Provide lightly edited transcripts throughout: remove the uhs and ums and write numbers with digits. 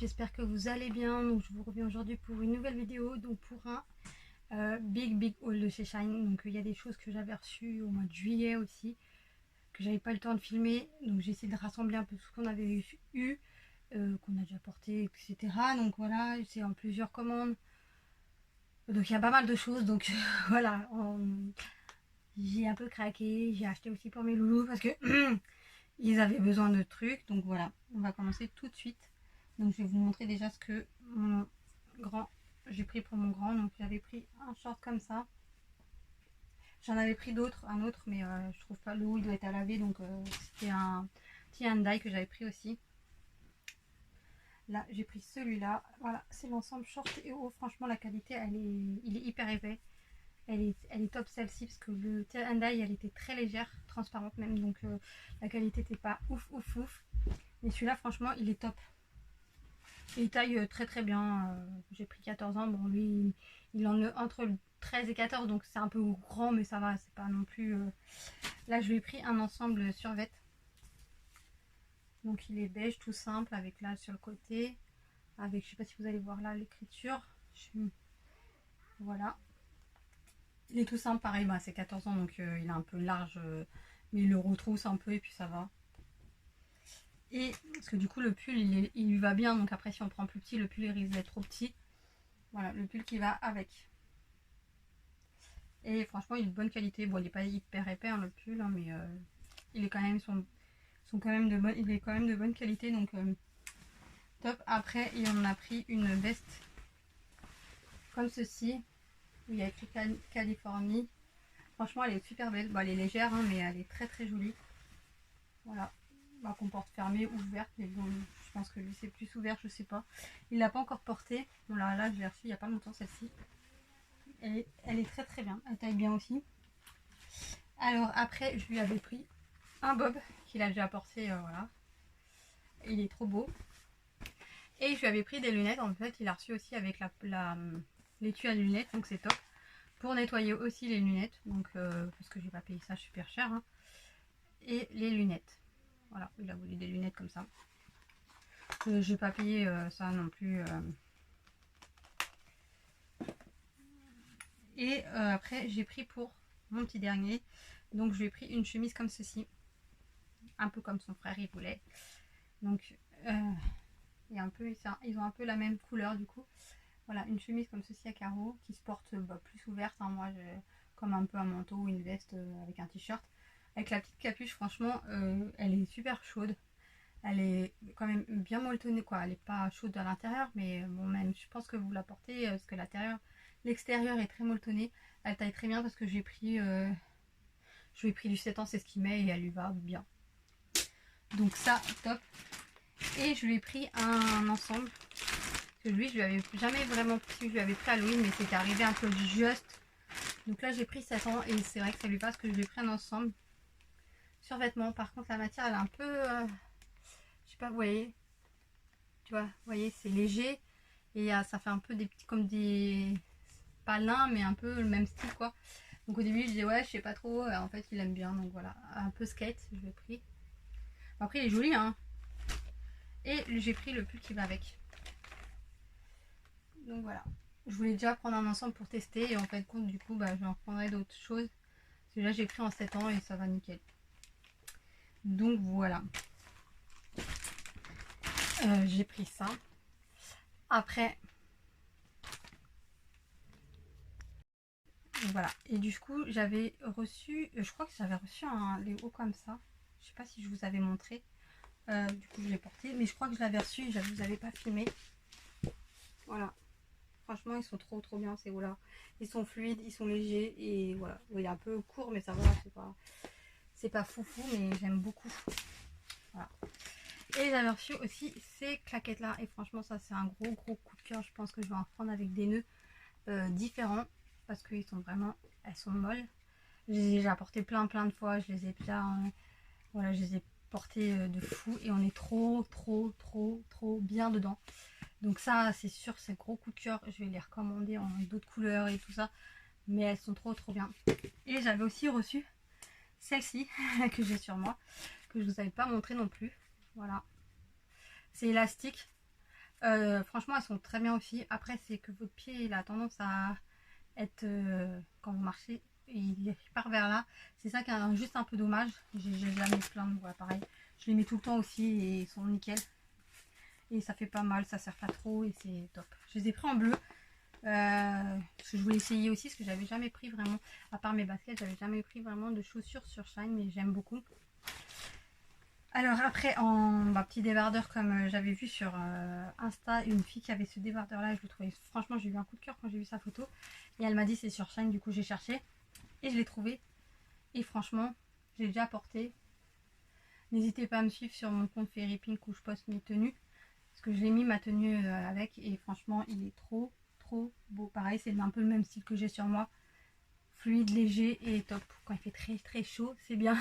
j'espère que vous allez bien. Donc je vous reviens aujourd'hui pour une nouvelle vidéo, donc pour un big haul de chez Shine. Donc il y a des choses que j'avais reçues au mois de juillet aussi, que j'avais pas le temps de filmer, donc j'ai essayé de rassembler un peu tout ce qu'on avait eu, qu'on a déjà porté, etc. Donc voilà, c'est en plusieurs commandes, donc il y a pas mal de choses. Donc voilà, j'ai un peu craqué. J'ai acheté aussi pour mes loulous parce que ils avaient besoin de trucs. Donc voilà, on va commencer tout de suite. Donc je vais vous montrer déjà ce que mon grand, j'ai pris pour mon grand. Donc j'avais pris un short comme ça. J'en avais pris d'autres, un autre, mais je trouve pas le haut, il doit être à laver. Donc c'était un petit Hyundai que j'avais pris aussi. Là j'ai pris celui-là. Voilà, c'est l'ensemble short et haut. Franchement la qualité, il est hyper épais. Elle est top celle-ci parce que le Hyundai elle était très légère, transparente même, donc la qualité n'était pas ouf. Mais celui-là franchement il est top. Il taille très très bien. J'ai pris 14 ans. Bon lui il en est entre 13 et 14, donc c'est un peu grand mais ça va, c'est pas non plus. Là je lui ai pris un ensemble survêt. Donc il est beige tout simple avec là sur le côté. Avec, je sais pas si vous allez voir là l'écriture. Voilà. Il est tout simple, pareil, bah, c'est 14 ans donc il est un peu large, mais il le retrousse un peu et puis ça va. Et parce que du coup le pull il lui va bien, donc après si on prend plus petit, le pull il risque d'être trop petit. Voilà, le pull qui va avec. Et franchement il est de bonne qualité. Bon il n'est pas hyper épais hein, le pull, hein, mais il est quand même il est quand même de bonne qualité, donc top. Après il en a pris une veste comme ceci où il y a écrit Californie. Franchement elle est super belle. Bon, elle est légère hein, mais elle est très très jolie. Voilà, bah, qu'on porte fermée ou ouverte, mais bon, je pense que lui c'est plus ouvert, je sais pas. Il l'a pas encore porté. Bon là je l'ai reçue il y a pas longtemps celle-ci. Elle est très très bien, elle taille bien aussi. Alors après je lui avais pris un bob qu'il a déjà porté, voilà. Il est trop beau. Et je lui avais pris des lunettes, en fait il a reçu aussi avec l'étui à lunettes, donc c'est top. Pour nettoyer aussi les lunettes, donc parce que j'ai pas payé ça super cher. Hein. Et les lunettes. Voilà, il a voulu des lunettes comme ça. Je n'ai pas payé ça non plus. Et après, j'ai pris pour mon petit dernier. Donc, je lui ai pris une chemise comme ceci. Un peu comme son frère, il voulait. Donc, ils ont un peu la même couleur du coup. Voilà, une chemise comme ceci à carreaux qui se porte plus ouverte. Hein, moi, comme un peu un manteau ou une veste avec un t-shirt. Avec la petite capuche, franchement, elle est super chaude. Elle est quand même bien molletonnée quoi, elle n'est pas chaude à l'intérieur, mais bon, même je pense que vous la portez parce que l'extérieur est très molletonné. Elle taille très bien parce que je lui ai pris du 7 ans, c'est ce qu'il met et elle lui va bien. Donc ça, top. Et je lui ai pris un ensemble. Parce que lui, je lui avais jamais vraiment pris, je lui avais pris Halloween, mais c'était arrivé un peu juste. Donc là, j'ai pris 7 ans et c'est vrai que ça lui passe que je lui ai pris un ensemble. Survêtement, par contre, la matière, elle est un peu. Je sais pas, vous voyez, tu vois, vous voyez, c'est léger et ça fait un peu des petits comme des pas lin mais un peu le même style quoi. Donc au début je disais ouais je sais pas trop, en fait il aime bien, donc voilà, un peu skate je l'ai pris. Après il est joli hein. Et j'ai pris le pull qui va avec. Donc voilà, je voulais déjà prendre un ensemble pour tester et en fait compte du coup bah je en reprendrai d'autres choses parce que là j'ai pris en 7 ans et ça va nickel. Donc voilà, j'ai pris ça. Après voilà, et du coup j'avais reçu, je crois que j'avais reçu les hauts comme ça, je sais pas si je vous avais montré, du coup je l'ai porté, mais je crois que je l'avais reçu et je vous avais pas filmé. Voilà, franchement ils sont trop bien ces hauts là, ils sont fluides, ils sont légers et voilà, il est un peu court mais ça va, c'est pas foufou mais j'aime beaucoup. Voilà. Et j'avais reçu aussi ces claquettes là et franchement ça c'est un gros coup de cœur, je pense que je vais en prendre avec des nœuds différents parce qu'ils sont vraiment, elles sont molles. Je les ai déjà portées plein de fois, je les ai bien, voilà, je les ai portées de fou et on est trop bien dedans. Donc ça c'est sûr, c'est gros coup de cœur, je vais les recommander en d'autres couleurs et tout ça, mais elles sont trop bien. Et j'avais aussi reçu celle-ci que j'ai sur moi, que je vous avais pas montré non plus. Voilà, c'est élastique. Franchement, elles sont très bien aussi. Après, c'est que votre pied, il a tendance à être, quand vous marchez, il part vers là. C'est ça qui est juste un peu dommage. J'ai jamais plein de voilà, pareil. Je les mets tout le temps aussi et ils sont nickel. Et ça fait pas mal, ça sert pas trop et c'est top. Je les ai pris en bleu. Parce que je voulais essayer aussi, parce que j'avais jamais pris vraiment, à part mes baskets, j'avais jamais pris vraiment de chaussures sur Shine, mais j'aime beaucoup. Alors après, en petit débardeur, comme j'avais vu sur Insta, une fille qui avait ce débardeur là, je le trouvais, franchement j'ai eu un coup de cœur quand j'ai vu sa photo, et elle m'a dit c'est sur Shine, du coup j'ai cherché, et je l'ai trouvé, et franchement, j'ai déjà porté. N'hésitez pas à me suivre sur mon compte Fairy Pink où je poste mes tenues, parce que je l'ai mis ma tenue avec, et franchement il est trop beau. Pareil, c'est un peu le même style que j'ai sur moi, fluide, léger et top. Quand il fait très chaud, c'est bien.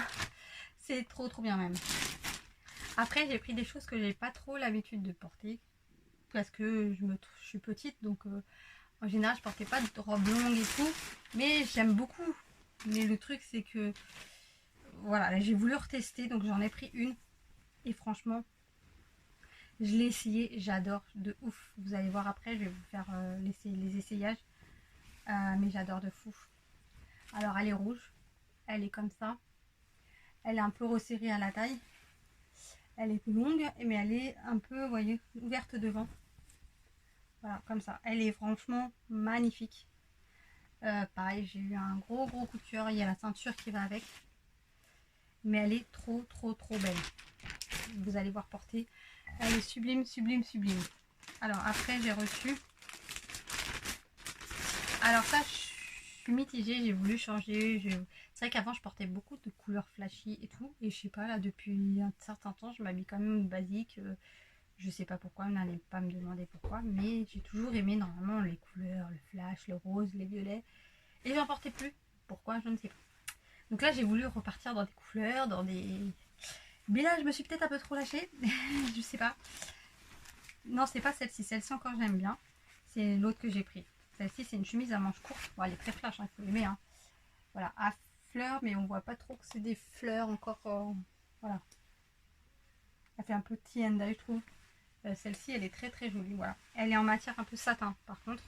C'est trop bien même. Après, j'ai pris des choses que j'ai pas trop l'habitude de porter parce que je suis petite, donc en général je portais pas de robe longue et tout, mais j'aime beaucoup. Mais le truc c'est que voilà, j'ai voulu retester, donc j'en ai pris une et franchement je l'ai essayé, j'adore de ouf. Vous allez voir après, je vais vous faire les essayages, mais j'adore de fou. Alors elle est rouge, elle est comme ça, elle est un peu resserrée à la taille, elle est longue, mais elle est un peu, vous voyez, ouverte devant. Voilà, comme ça. Elle est franchement magnifique. Pareil, j'ai eu un gros coup de cœur. Il y a la ceinture qui va avec. Mais elle est trop belle. Vous allez voir porter. Elle est sublime. Alors après, j'ai reçu. Alors ça, je suis mitigée. J'ai voulu changer. C'est vrai qu'avant, je portais beaucoup de couleurs flashy et tout. Et je sais pas, là, depuis un certain temps, je m'habille quand même basique. Je sais pas pourquoi, vous n'allez pas me demander pourquoi, mais j'ai toujours aimé normalement les couleurs, le flash, le rose, les violets. Et j'en portais plus. Pourquoi, je ne sais pas. Donc là, j'ai voulu repartir dans des couleurs, dans des... Mais là, je me suis peut-être un peu trop lâchée. Je sais pas. Non, c'est pas celle-ci. Celle-ci encore, j'aime bien. C'est l'autre que j'ai pris. Celle-ci, c'est une chemise à manches courtes. Bon, elle est très flash, il faut l'aimer. Hein. Voilà, à fleurs, mais on voit pas trop que c'est des fleurs encore. Voilà. Elle fait un peu TND, je trouve. Celle-ci, elle est très jolie. Voilà. Elle est en matière un peu satin, par contre.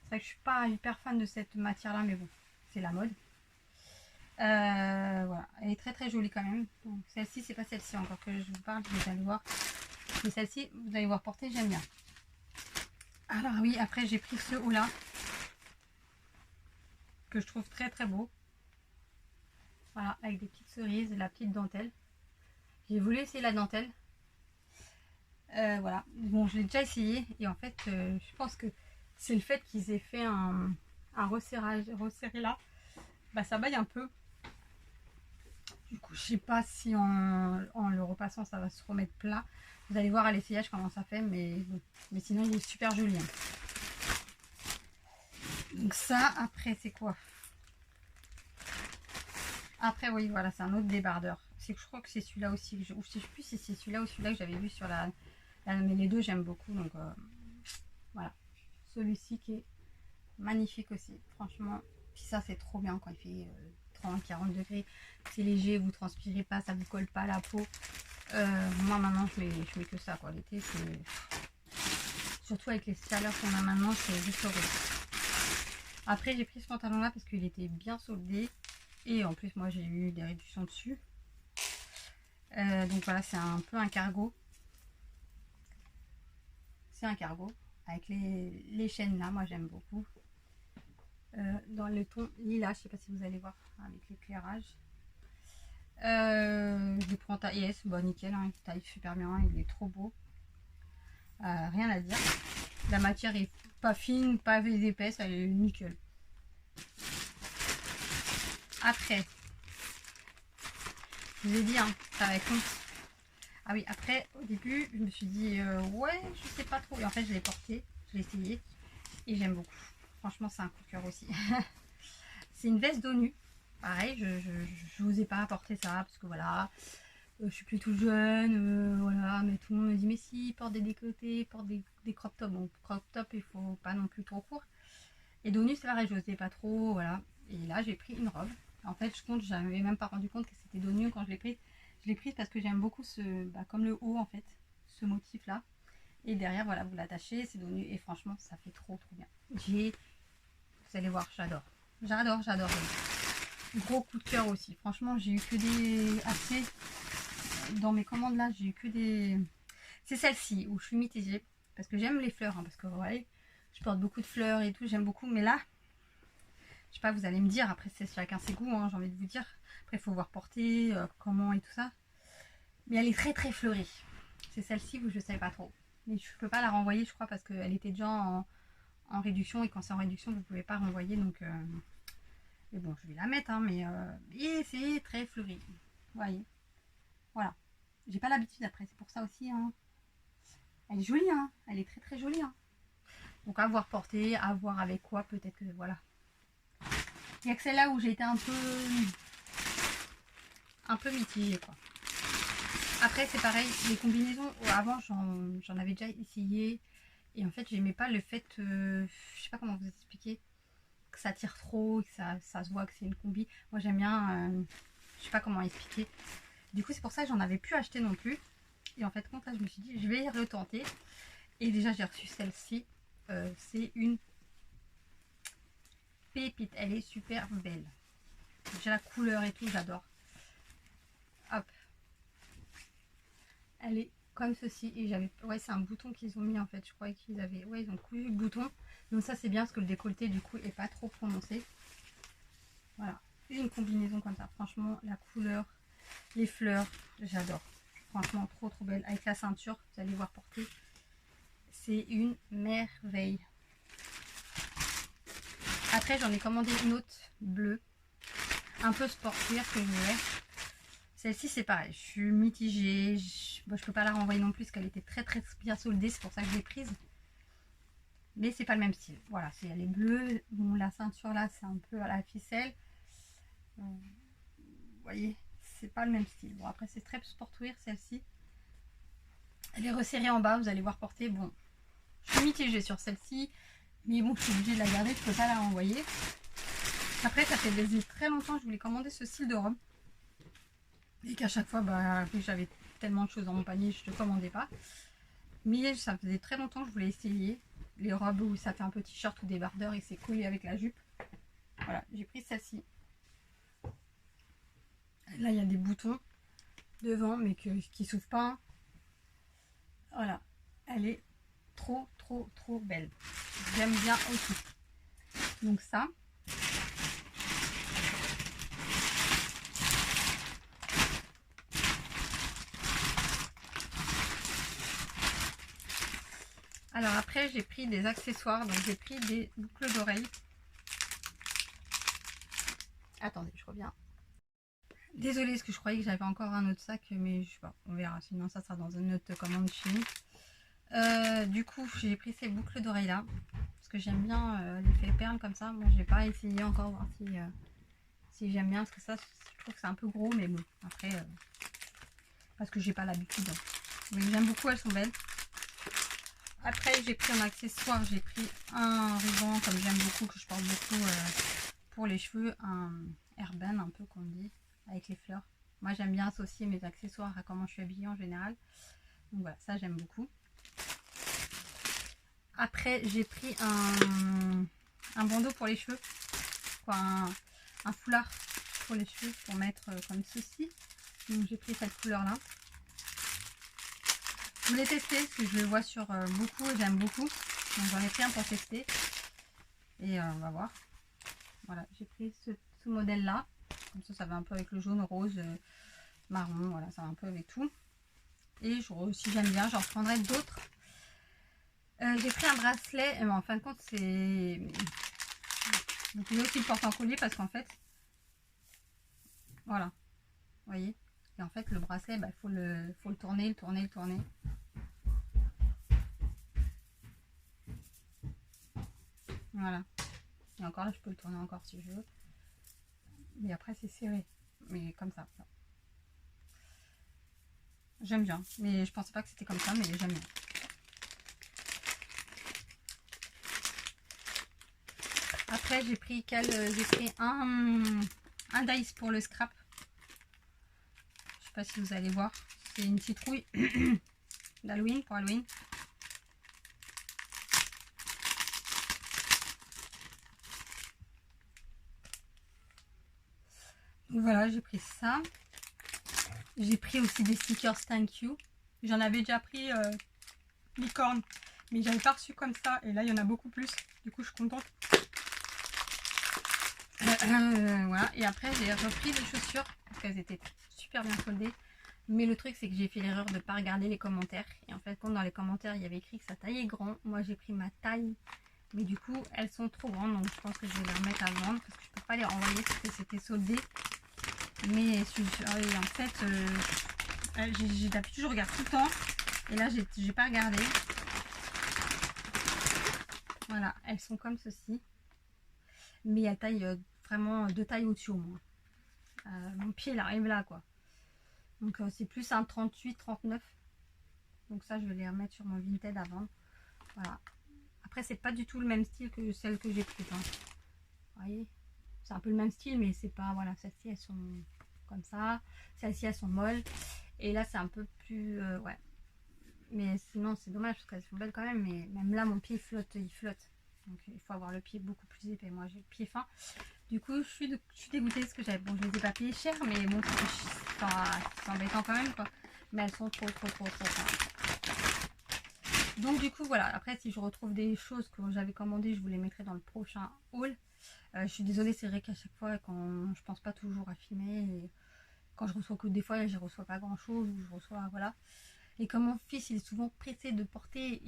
C'est vrai que je suis pas hyper fan de cette matière-là, mais bon, c'est la mode. Voilà, elle est très jolie quand même. Donc celle-ci, c'est pas celle-ci encore que je vous parle, vous allez voir. Mais celle-ci, vous allez voir porter, j'aime bien. Alors oui, après j'ai pris ce haut-là que je trouve très beau. Voilà, avec des petites cerises, la petite dentelle. J'ai voulu essayer la dentelle. Voilà, bon, je l'ai déjà essayé et en fait, je pense que c'est le fait qu'ils aient fait un resserrage, resserré là, bah ça baille un peu. Du coup, je sais pas si en le repassant, ça va se remettre plat. Vous allez voir à l'essayage comment ça fait, mais sinon, il est super joli. Hein. Donc ça, après, c'est quoi? Après, oui, voilà, c'est un autre débardeur. Je crois que c'est celui-là aussi. Je ne sais plus si c'est celui-là ou celui-là que j'avais vu sur la... Mais les deux, j'aime beaucoup. Donc, voilà. Celui-ci qui est magnifique aussi. Franchement, puis ça, c'est trop bien quand il fait 30-40 degrés. C'est léger, vous transpirez pas, ça vous colle pas à la peau. Moi maintenant je mets que ça quoi. L'été c'est surtout avec les chaleurs qu'on a maintenant, c'est juste horrible. Après j'ai pris ce pantalon là parce qu'il était bien soldé et en plus moi j'ai eu des réductions dessus. Donc voilà, c'est un peu un cargo. C'est un cargo avec les chaînes là, moi j'aime beaucoup. Dans le ton lilas, je sais pas si vous allez voir avec l'éclairage. Je le prends en taille S, bon nickel, hein, il taille super bien, il est trop beau. Rien à dire. La matière est pas fine, pas épaisse, elle est nickel. Après, je vous ai dit, hein, ça va être con. Ah oui, après, au début, je me suis dit, ouais, je sais pas trop. Et en fait, je l'ai porté, je l'ai essayé et j'aime beaucoup. Franchement, c'est un coup de cœur aussi. C'est une veste dos nu. Pareil, je n'osais pas porter ça parce que voilà, je suis plus tout jeune, voilà, mais tout le monde me dit mais si, porte des décolletés, porte des crop tops. Bon, crop top, il faut pas non plus trop court. Et dos nu, c'est pareil, je n'osais pas trop, voilà. Et là, j'ai pris une robe. En fait, je n'avais même pas rendu compte que c'était dos nu quand je l'ai prise. Je l'ai prise parce que j'aime beaucoup comme le haut en fait, ce motif là. Et derrière, voilà, vous l'attachez, c'est devenu, et franchement, ça fait trop bien. Vous allez voir, j'adore. J'adore. Gros coup de cœur aussi. Franchement, j'ai eu que des assez dans mes commandes là, j'ai eu que des. C'est celle-ci où je suis mitigée parce que j'aime les fleurs, hein, parce que vous voyez, je porte beaucoup de fleurs et tout, j'aime beaucoup. Mais là, je sais pas, vous allez me dire. Après, c'est chacun ses goûts, hein, j'ai envie de vous dire. Après, il faut voir porter, comment et tout ça. Mais elle est très fleurie. C'est celle-ci où je sais pas trop. Mais je peux pas la renvoyer, je crois, parce qu'elle était déjà en réduction et quand c'est en réduction, vous pouvez pas renvoyer. Donc, mais bon, je vais la mettre, hein, mais et c'est très fleuri. Vous voyez, voilà. J'ai pas l'habitude après, c'est pour ça aussi. Hein. Elle est jolie, hein. Elle est très jolie. Hein. Donc à voir porter, à voir avec quoi, peut-être que voilà. Il y a que celle-là où j'ai été un peu mitigée, quoi. Après, c'est pareil, les combinaisons, avant j'en avais déjà essayé. Et en fait, j'aimais pas le fait, je sais pas comment vous expliquer, que ça tire trop, que ça se voit que c'est une combi. Moi, j'aime bien, je sais pas comment expliquer. Du coup, c'est pour ça que j'en avais plus acheté non plus. Et en fait, quand là, je me suis dit, je vais retenter. Et déjà, j'ai reçu celle-ci. C'est une pépite. Elle est super belle. J'ai la couleur et tout, j'adore. Hop. Elle est comme ceci. Et j'avais. Ouais, c'est un bouton qu'ils ont mis en fait. Je croyais qu'ils avaient. Ouais, ils ont cousu le bouton. Donc, ça, c'est bien parce que le décolleté, du coup, est pas trop prononcé. Voilà. Et une combinaison comme ça. Franchement, la couleur, les fleurs, j'adore. Franchement, trop belle. Avec la ceinture, vous allez voir porter. C'est une merveille. Après, j'en ai commandé une autre bleue. Un peu sportive que je voulais. Celle-ci, c'est pareil. Je suis mitigée. Bon, je peux pas la renvoyer non plus parce qu'elle était très bien soldée. C'est pour ça que je l'ai prise. Mais c'est pas le même style. Voilà, elle est bleue. Bon, la ceinture là, c'est un peu à la ficelle. Vous voyez, c'est pas le même style. Bon, après, c'est très sportwear celle-ci. Elle est resserrée en bas. Vous allez voir porter. Bon, je suis mitigée sur celle-ci. Mais bon, je suis obligée de la garder. Je peux pas la renvoyer. Après, ça fait très longtemps que je voulais commander ce style de robe. Et qu'à chaque fois, bah, j'avais tellement de choses dans mon panier, je ne commandais pas. Mais ça faisait très longtemps que je voulais essayer. Les robes où ça fait un peu t-shirt ou débardeur et c'est collé avec la jupe. Voilà, j'ai pris celle-ci. Là, il y a des boutons devant, mais qui ne s'ouvrent pas. Hein. Voilà, elle est trop belle. J'aime bien aussi. Donc ça. Alors après, j'ai pris des accessoires. Donc j'ai pris des boucles d'oreilles. Attendez, je reviens. Désolée, parce que je croyais que j'avais encore un autre sac, mais je sais pas, on verra. Sinon, ça sera dans une autre commande chez nous. Du coup, j'ai pris ces boucles d'oreilles là, parce que j'aime bien l'effet perles comme ça. Bon, j'ai pas essayé encore, voir si j'aime bien, parce que ça, je trouve que c'est un peu gros, mais bon, après, parce que j'ai pas l'habitude. Mais j'aime beaucoup, elles sont belles. Après, j'ai pris un accessoire, j'ai pris un ruban, comme j'aime beaucoup, que je porte beaucoup pour les cheveux, un airband un peu qu'on dit. Avec les fleurs. Moi j'aime bien associer mes accessoires à comment je suis habillée en général. Donc voilà, ça j'aime beaucoup. Après j'ai pris un bandeau pour les cheveux. Quoi, un foulard pour les cheveux pour mettre comme ceci. Donc j'ai pris cette couleur là. Je voulais tester parce que je le vois sur beaucoup et j'aime beaucoup. Donc j'en ai pris un pour tester. Et on va voir. Voilà, j'ai pris ce modèle là. Comme ça va un peu avec le jaune, rose, marron, voilà, ça va un peu avec tout. Et si j'aime bien, j'en prendrai d'autres. J'ai pris un bracelet, mais en fin de compte, c'est... Vous pouvez aussi le porter en collier parce qu'en fait, voilà, vous voyez. Et en fait, le bracelet, bah, faut le tourner, le tourner. Voilà. Et encore là, je peux le tourner encore si je veux. Mais après, c'est serré. Mais comme ça. J'aime bien. Mais je pensais pas que c'était comme ça, mais j'aime bien. Après, j'ai pris un dice pour le scrap. Je sais pas si vous allez voir. C'est une citrouille d'Halloween pour Halloween. Voilà, j'ai pris ça. J'ai pris aussi des stickers Thank You. J'en avais déjà pris licorne, mais j'avais pas reçu comme ça. Et là, il y en a beaucoup plus. Du coup, je suis contente. Voilà. Et après, j'ai repris des chaussures parce qu'elles étaient super bien soldées. Mais le truc, c'est que j'ai fait l'erreur de ne pas regarder les commentaires. Et en fait, quand dans les commentaires, il y avait écrit que sa taille est grand, moi j'ai pris ma taille. Mais du coup, elles sont trop grandes. Donc je pense que je vais les remettre à vendre parce que je peux pas les renvoyer parce que c'était soldé. Mais en fait, d'habitude, je regarde tout le temps. Et là, j'ai pas regardé. Voilà, elles sont comme ceci. Mais elles taillent vraiment 2 tailles au-dessus au moins. Mon pied, il arrive là, quoi. Donc c'est plus un 38-39. Donc ça, je vais les remettre sur mon Vinted à vendre. Voilà. Après, c'est pas du tout le même style que celle que j'ai prise. Hein. Vous voyez, c'est un peu le même style, mais c'est pas... Voilà, celles-ci, elles sont comme ça. Celles-ci, elles sont molles. Et là, c'est un peu plus... ouais. Mais sinon, c'est dommage parce qu'elles sont belles quand même. Mais même là, mon pied flotte, il flotte. Donc il faut avoir le pied beaucoup plus épais. Moi, j'ai le pied fin. Du coup, je suis dégoûtée parce que j'avais... Bon, je les ai pas payées cher, mais bon, c'est embêtant quand même, quoi. Mais elles sont trop fin. Donc du coup voilà, après si je retrouve des choses que j'avais commandées, je vous les mettrai dans le prochain haul. Je suis désolée, c'est vrai qu'à chaque fois quand je pense pas toujours à filmer, et quand je reçois que des fois je reçois pas grand chose, ou je reçois voilà. Et comme mon fils il est souvent pressé de porter,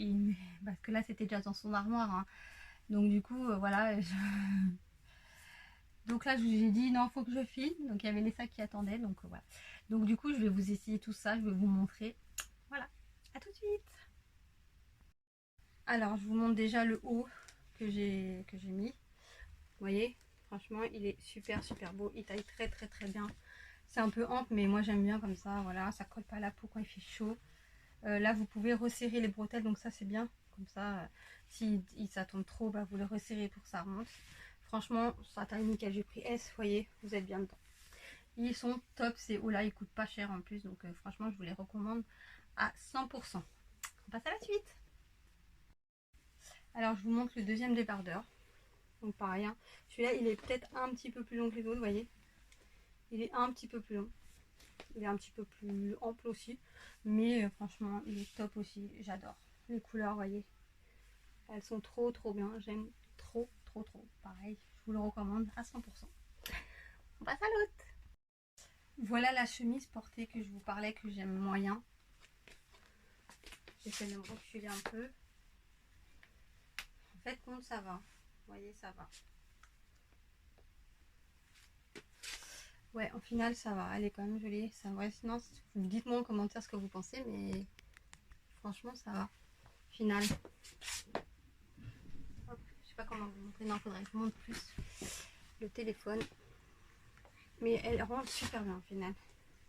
parce que là c'était déjà dans son armoire, hein. Donc du coup voilà. Donc là je vous ai dit non, faut que je filme, donc il y avait les sacs qui attendaient, donc voilà. Donc du coup je vais vous essayer tout ça, je vais vous montrer. Voilà, à tout de suite. Alors, je vous montre déjà le haut que j'ai mis. Vous voyez, franchement, il est super beau. Il taille très bien. C'est un peu ample, mais moi j'aime bien comme ça. Voilà, ça colle pas à la peau quand il fait chaud. Là, vous pouvez resserrer les bretelles, donc ça c'est bien. Comme ça, si ça tombe trop, bah, vous le resserrez pour que ça remonte. Franchement, ça taille nickel. J'ai pris S, vous voyez, vous êtes bien dedans. Ils sont top, ces hauts là, ils coûtent pas cher en plus. Donc franchement, je vous les recommande à 100%. On passe à la suite. Alors, je vous montre le deuxième débardeur. Donc pareil, hein. Celui-là il est peut-être un petit peu plus long que les autres, vous voyez. Il est un petit peu plus long. Il est un petit peu plus ample aussi. Mais franchement, il est top aussi. J'adore. Les couleurs, vous voyez. Elles sont trop bien. J'aime trop. Pareil, je vous le recommande à 100%. On passe à l'autre. Voilà la chemise portée que je vous parlais, que j'aime moyen. J'essaie de me reculer un peu. En fait, compte, ça va. Vous voyez, ça va. Ouais, au final, ça va. Elle est quand même jolie. Ça, ouais, sinon, dites-moi en commentaire ce que vous pensez, mais franchement, ça va. Final. Hop, je sais pas comment vous montrer. Non, faudrait que je montre plus le téléphone. Mais elle rentre super bien au final.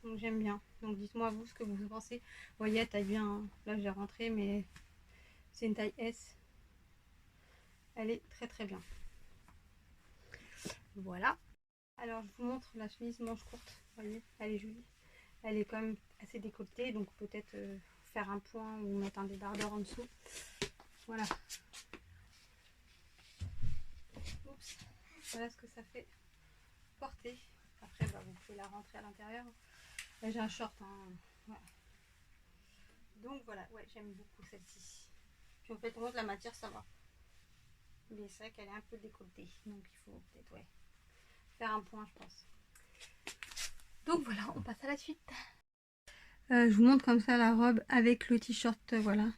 Donc j'aime bien. Donc dites-moi vous ce que vous pensez. Vous voyez, elle taille bien. Hein. Là, j'ai rentré, mais c'est une taille S. Elle est très bien. Voilà. Alors, je vous montre la chemise manche courte. Vous voyez, elle est jolie. Elle est quand même assez décolletée, donc peut-être faire un point ou mettre un débardeur en dessous. Voilà. Oups. Voilà ce que ça fait porter. Après, bah, vous pouvez la rentrer à l'intérieur. Là, j'ai un short. Hein. Voilà. Donc voilà, ouais, j'aime beaucoup celle-ci. Puis en fait, en fait, la matière, ça va. Mais c'est vrai qu'elle est un peu décolletée. Donc il faut peut-être, ouais, faire un point, je pense. Donc voilà, on passe à la suite. Je vous montre comme ça la robe avec le t-shirt, voilà.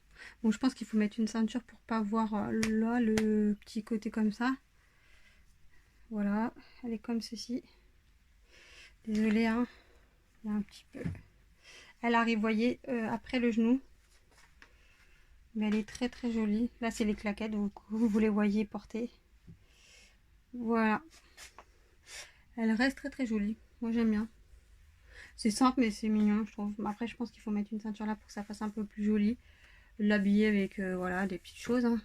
Bon, je pense qu'il faut mettre une ceinture pour pas voir là le petit côté comme ça. Voilà, elle est comme ceci. Désolée, hein, il y a un petit peu. Elle arrive, vous voyez, après le genou. Mais elle est très jolie. Là, c'est les claquettes, vous les voyez porter. Voilà. Elle reste très jolie. Moi, j'aime bien. C'est simple, mais c'est mignon, je trouve. Après, je pense qu'il faut mettre une ceinture là pour que ça fasse un peu plus joli. L'habiller avec, voilà, des petites choses. Hein.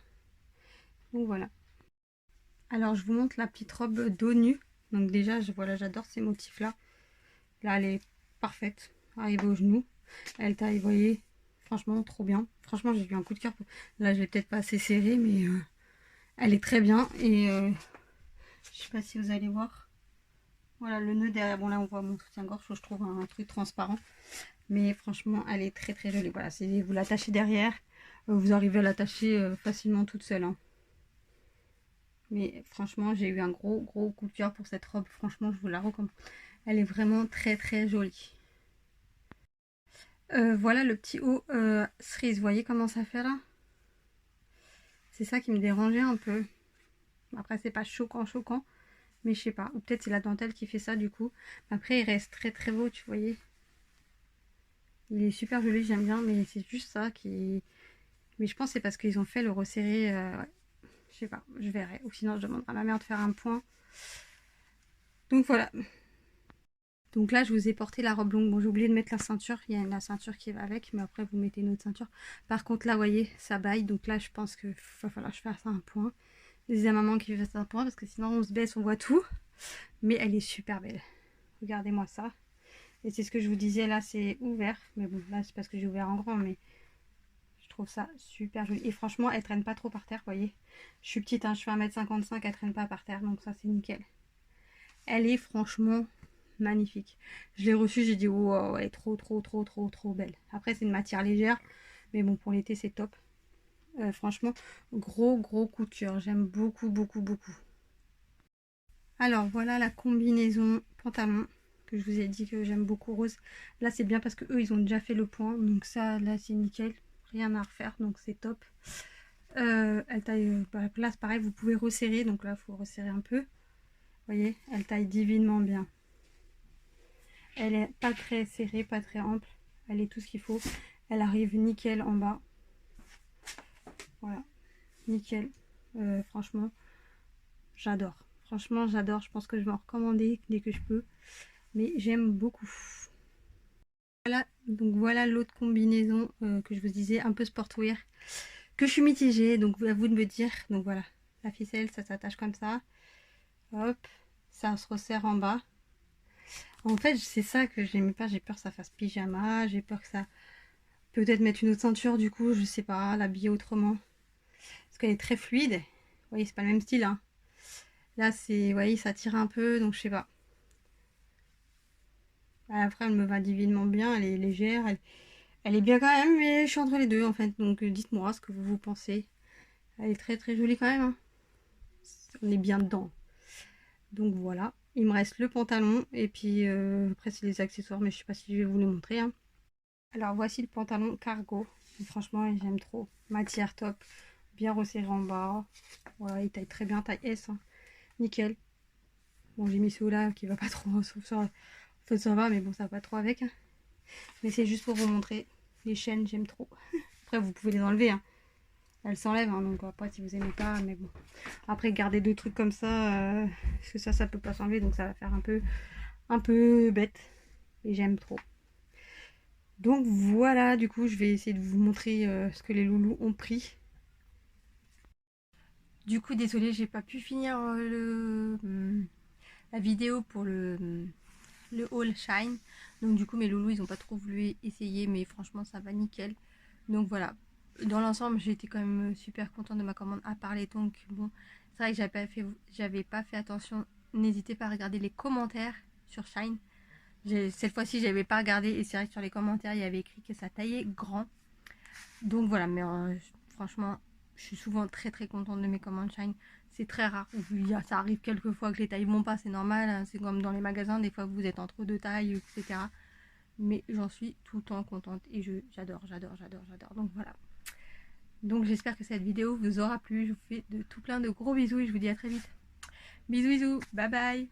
Donc, voilà. Alors, je vous montre la petite robe dos nu. Donc, déjà, voilà, j'adore ces motifs-là. Là, elle est parfaite. Arrivée au genou. Elle taille, vous voyez, franchement, trop bien. Franchement, j'ai eu un coup de cœur. Là, je vais peut-être pas assez serré, mais elle est très bien. Et je sais pas si vous allez voir. Voilà le nœud derrière. Bon là on voit mon soutien-gorge, je trouve un truc transparent. Mais franchement elle est très très jolie. Voilà, si vous l'attachez derrière, vous arrivez à l'attacher facilement toute seule. Hein. Mais franchement j'ai eu un gros coup de cœur pour cette robe. Franchement je vous la recommande. Elle est vraiment très très jolie. Voilà le petit haut cerise. Vous voyez comment ça fait là? C'est ça qui me dérangeait un peu. Après c'est pas choquant. Mais je sais pas. Ou peut-être c'est la dentelle qui fait ça du coup. Après il reste très très beau, tu voyez. Il est super joli, j'aime bien. Mais c'est juste ça qui... Mais je pense que c'est parce qu'ils ont fait le resserré. Ouais. Je sais pas, je verrai. Ou sinon je demanderai à ma mère de faire un point. Donc voilà. Donc là je vous ai porté la robe longue. Bon j'ai oublié de mettre la ceinture. Il y a la ceinture qui va avec. Mais après vous mettez une autre ceinture. Par contre là vous voyez ça baille. Donc là je pense qu'il va falloir que je fasse un point. Disais à maman qu'il fasse un point. Parce que sinon on se baisse, on voit tout. Mais elle est super belle. Regardez-moi ça. Et c'est ce que je vous disais, là c'est ouvert. Mais bon, là c'est parce que j'ai ouvert en grand. Mais je trouve ça super joli. Et franchement, elle traîne pas trop par terre, vous voyez. Je suis petite, hein, je fais 1m55, elle traîne pas par terre. Donc ça c'est nickel. Elle est franchement magnifique. Je l'ai reçue, j'ai dit, wow, elle est trop belle. Après c'est une matière légère. Mais bon, pour l'été c'est top. Franchement, gros coup de cœur. J'aime beaucoup. Alors voilà la combinaison pantalon que je vous ai dit que j'aime beaucoup rose. Là c'est bien parce que eux ils ont déjà fait le point, donc ça là c'est nickel, rien à refaire, donc c'est top. Elle taille par la place, pareil vous pouvez resserrer, donc là il faut resserrer un peu. Vous voyez, elle taille divinement bien. Elle est pas très serrée, pas très ample, elle est tout ce qu'il faut. Elle arrive nickel en bas. Voilà, nickel. Franchement, j'adore. Franchement, j'adore. Je pense que je vais en recommander dès que je peux. Mais j'aime beaucoup. Voilà, donc voilà l'autre combinaison que je vous disais, un peu sportwear. Que je suis mitigée, donc à vous de me dire. Donc voilà, la ficelle, ça s'attache comme ça. Hop, ça se resserre en bas. En fait, c'est ça que j'aime pas. J'ai peur que ça fasse pyjama. J'ai peur que ça... Peut-être mettre une autre ceinture, du coup, je sais pas, l'habiller autrement. Parce qu'elle est très fluide. Vous voyez, c'est pas le même style. Hein. Là, c'est... Vous voyez, ça tire un peu, donc je sais pas. Après, elle me va divinement bien. Elle est légère. Elle est bien quand même, mais je suis entre les deux, en fait. Donc, dites-moi ce que vous pensez. Elle est très jolie quand même. Hein. On est bien dedans. Donc voilà, il me reste le pantalon et puis après c'est les accessoires, mais je sais pas si je vais vous les montrer. Hein. Alors voici le pantalon cargo. Et franchement j'aime trop. Matière top, bien resserré en bas. Voilà, il taille très bien, taille S. Hein. Nickel. Bon j'ai mis celui-là qui va pas trop. En fait ça va, mais bon ça va pas trop avec. Hein. Mais c'est juste pour vous montrer. Les chaînes j'aime trop. Après vous pouvez les enlever. Hein. Elle s'enlève, hein, donc après si vous aimez pas, mais bon. Après garder deux trucs comme ça, parce que ça peut pas s'enlever, donc ça va faire un peu bête. Et j'aime trop. Donc voilà, du coup je vais essayer de vous montrer ce que les loulous ont pris. Du coup désolée, j'ai pas pu finir la vidéo pour le haul Shine. Donc du coup mes loulous ils ont pas trop voulu essayer, mais franchement ça va nickel. Donc voilà, dans l'ensemble j'ai été quand même super contente de ma commande à part les tongs. Bon c'est vrai que j'avais pas fait attention. N'hésitez pas à regarder les commentaires sur Shine. Cette fois-ci j'avais pas regardé et c'est vrai que sur les commentaires il y avait écrit que ça taillait grand. Donc voilà, mais franchement je suis souvent très contente de mes commandes Shine. C'est très rare, ça arrive quelques fois que les tailles vont pas, c'est normal, hein. C'est comme dans les magasins, des fois vous êtes entre deux tailles, etc. Mais j'en suis tout le temps contente et j'adore. Donc voilà. Donc j'espère que cette vidéo vous aura plu. Je vous fais tout plein de gros bisous et je vous dis à très vite. Bisous, bye bye.